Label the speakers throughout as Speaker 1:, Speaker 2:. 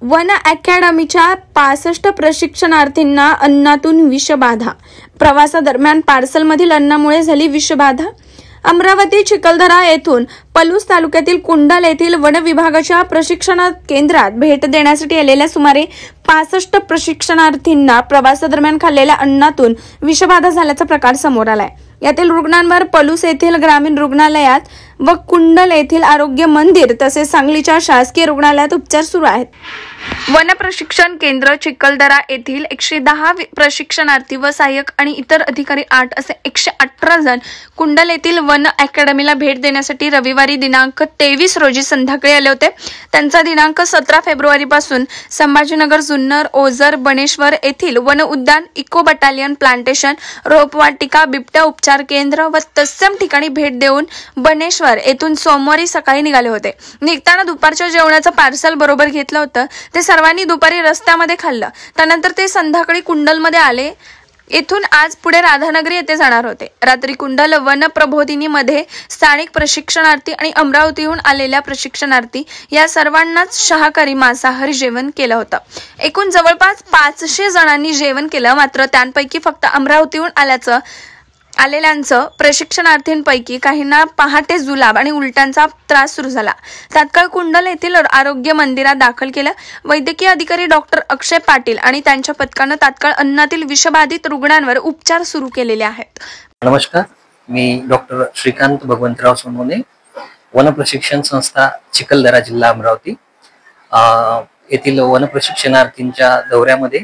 Speaker 1: One अकॅडमीच्या 65 प्रशिक्षणार्थींना अन्नातून विषबाधा। प्रवासादरम्यान पार्सलमधील अन्नामुळे झाली विषबाधा। अमरावती चिखलदरा येथून पलूस तालुक्यातील कुंडल येथील वन विभागाच्या प्रशिक्षण केंद्रात भेट देण्यासाठी आलेल्या सुमारे 65 प्रशिक्षणार्थींना प्रवासादरम्यान खाल्लेल्या अन्नातून विषबाधा झाल्याचा प्रकार समोर आलाय। यातील रुग्णांवर पलूस येथील ग्रामीण रुग्णालयात व कुंडल येथील आरोग्य मंदिर तसेच सांगलीच्या शासकीय रुग्णालयात उपचार सुरू आहेत। वन प्रशिक्षण केंद्र चिखलदरा येथील 110 प्रशिक्षणार्थी व सहाय्यक आणि इतर अधिकारी 8 असे 118 जण कुंडल येथील वन अकॅडमीला भेट देण्यासाठी रविवारी दिनांक 23 रोजी संध्याकाळी आले होते। त्यांचा दिनांक 17 फेब्रुवारी पासून संभाजीनगर, जुन्नर, ओझर, बनेश्वर येथील वन उद्यान, इको बटालियन, प्लांटेशन, रोपवाटिका, बिबट्या उपचार केंद्र व तत्सम ठिकाणी भेट देऊन बनेश्वर येथून सोमवारी सकाळी निघाले होते। निघताना दुपारच्या जेवणाचं पार्सल बरोबर घेतलं होतं। ते सर्वांनी दुपारी रस्त्यामध्ये खाल्लं। त्यानंतर ते संध्याकाळी कुंडलमध्ये आले। येथून आज पुढे राधानगरी येथे जाणार होते। रात्री कुंडल वन प्रबोधिनीमध्ये स्थानिक प्रशिक्षणार्थी आणि अमरावतीहून आलेल्या प्रशिक्षणार्थी या सर्वांनाच शाकाहारी मांसाहारी जेवण केलं होतं। एकूण जवळपास 500 जणांनी जेवण केलं। मात्र त्यांपैकी फक्त अमरावतीहून आलेल्यांचं प्रशिक्षणार्थींपैकी काहींना पहाटे जुलाब आणि उलट्यांचा त्रास सुरू झाला। तात्काळ कुंडल येथील आरोग्य मंदिरात दाखल केलं। वैद्यकीय अधिकारी डॉक्टर अक्षय पाटील आणि त्यांच्या पथकानं तात्काळ अन्नातील विषबाधित रुग्णांवर उपचार सुरू केलेले आहेत।
Speaker 2: नमस्कार, मी डॉक्टर श्रीकांत भगवंतराव सोनवणे, वन प्रशिक्षण संस्था चिखलदरा, जिल्हा अमरावती येथील वन प्रशिक्षणार्थींच्या दौऱ्यामध्ये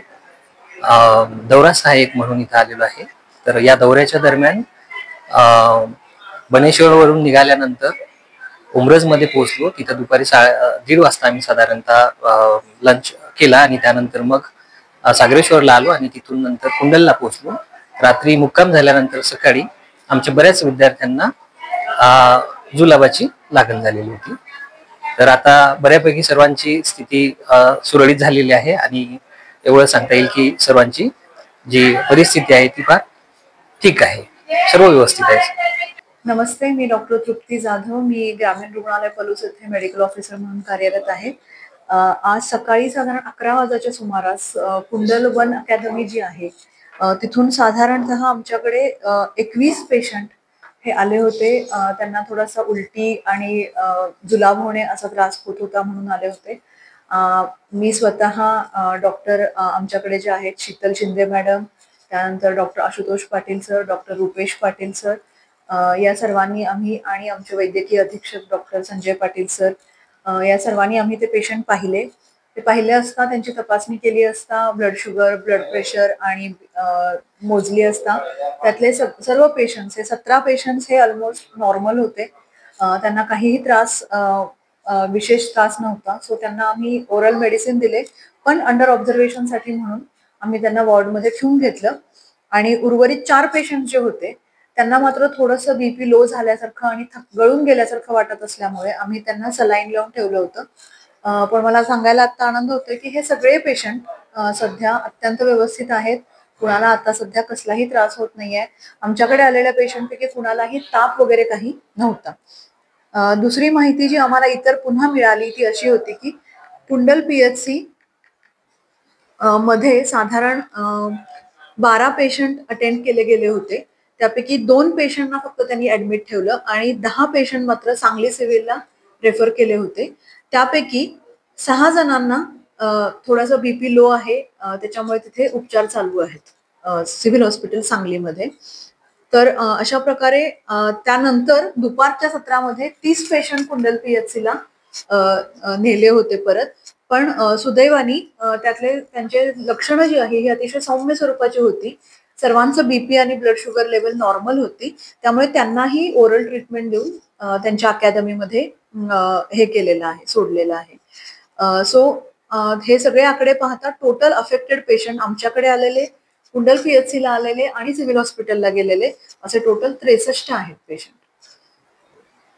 Speaker 2: दौरा सहाय्यक म्हणून इथे आलेलो आहे। तर या दौऱ्याच्या दरम्यान बनेश्वरवरून निघाल्यानंतर उमरजमध्ये पोहोचलो। तिथे दुपारी 1:30 वाजता आम्ही साधारणतः लंच केला आणि त्यानंतर मग सागरेश्वरला आलो आणि तिथून नंतर कुंडलला पोहोचलो। रात्री मुक्काम झाल्यानंतर सकाळी आमच्या बऱ्याच विद्यार्थ्यांना जुलाबाची लागण झालेली होती। तर आता बऱ्यापैकी सर्वांची स्थिती सुरळीत झालेली आहे आणि एवढं सांगता येईल की सर्वांची जी परिस्थिती आहे ती फार ठीक आहे, सर्व व्यवस्थित आहे।
Speaker 3: नमस्ते, मी डॉक्टर तृप्ती जाधव, मी ग्रामीण रुग्णालय पलूस येथे मेडिकल ऑफिसर म्हणून कार्यरत आहे। आज सकाळी साधारण 11 वाजताच्या सुमारास कुंडल वन अकॅडमी जी आहे तिथून साधारणतः आमच्याकडे 21 पेशंट हे आले होते। त्यांना थोडासा उलटी आणि जुलाब होणे असा त्रास होत होता म्हणून आले होते। मी स्वतः डॉक्टर आमच्याकडे जे आहेत शीतल शिंदे मॅडम, त्यानंतर doctor Ashutosh Patil sir, doctor Rupesh Patil sir, या सर्वांनी आम्ही आणि आमचे वैद्यकीय अधीक्षक डॉक्टर संजय पाटील सर, या सर्वांनी आम्ही ते पेशंट पाहिले। ते पाहिले असता त्यांची तपासणी केली असता ब्लड शुगर, ब्लड प्रेशर आणि मोजली असता त्यातले सर्व पेशंट्स हे 17 पेशंट्स हे ऑलमोस्ट नॉर्मल होते। त्यांना काहीही त्रास विशेष त्रास नव्हता। सो त्यांना आम्ही ओरल मेडिसिन दिले, पण अंडर ऑब्झर्वेशन साठी म्हणून आम्ही त्यांना वॉर्डमध्ये ठेवून घेतलं। आणि उर्वरित 4 पेशंट जे होते त्यांना मात्र थोडंसं बीपी लो झाल्यासारखं आणि गळून गेल्यासारखं वाटत असल्यामुळे आम्ही त्यांना सलाईन लावून ठेवलं होतं। पण मला सांगायला आता आनंद होतोय की हे सगळे पेशंट सध्या अत्यंत व्यवस्थित आहेत। कुणाला आता सध्या कसलाही त्रास होत नाहीये। आमच्याकडे आलेल्या पेशंटपैकी कुणालाही ताप वगैरे काही नव्हता। दुसरी माहिती जी आम्हाला इतर पुन्हा मिळाली ती अशी होती की कुंडल PHC मध्ये साधारण 12 पेशंट अटेंड केले गेले होते। त्यापैकी 2 पेशंटना फक्त त्यांनी ऍडमिट ठेवलं आणि 10 पेशंट मात्र सांगली सिव्हिलला रेफर केले होते। त्यापैकी 6 जणांना थोडासा बीपी लो आहे, त्याच्यामुळे तिथे उपचार चालू आहेत सिव्हिल हॉस्पिटल सांगलीमध्ये। तर अशा प्रकारे त्यानंतर दुपारच्या सत्रामध्ये 30 पेशंट कुंडल PHC ला नेले होते परत। पण सुदैवानी त्यातले त्यांचे लक्षणं जी आहे ही अतिशय सौम्य स्वरूपाची होती। सर्वांचं बीपी आणि ब्लड शुगर लेवल नॉर्मल होती, त्यामुळे त्यांनाही ओरल ट्रीटमेंट देऊन त्यांच्या अकॅडमीमध्ये हे केलेलं आहे, सोडलेलं आहे। सो हे सगळे आकडे पाहता टोटल अफेक्टेड पेशंट आमच्याकडे आलेले, कुंडल PHC ला आलेले आणि सिव्हिल हॉस्पिटलला गेलेले असे टोटल 63 आहेत पेशंट।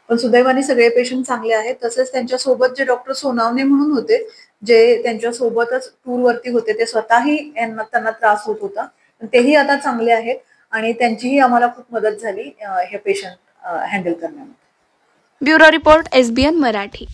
Speaker 3: पण सुदैवाने सगळे पेशंट चांगले आहेत। तसेच त्यांच्या सोबत जे डॉक्टर सोनावणे म्हणून होते, जे त्यांच्या सोबतच टूर वरती होते, ते स्वतःही त्यांना त्रास होत होता, पण तेही आता चांगले आहेत आणि त्यांचीही आम्हाला खूप मदत झाली हे पेशंट हँडल करण्यामध्ये।
Speaker 1: Bureau report SBN Marathi.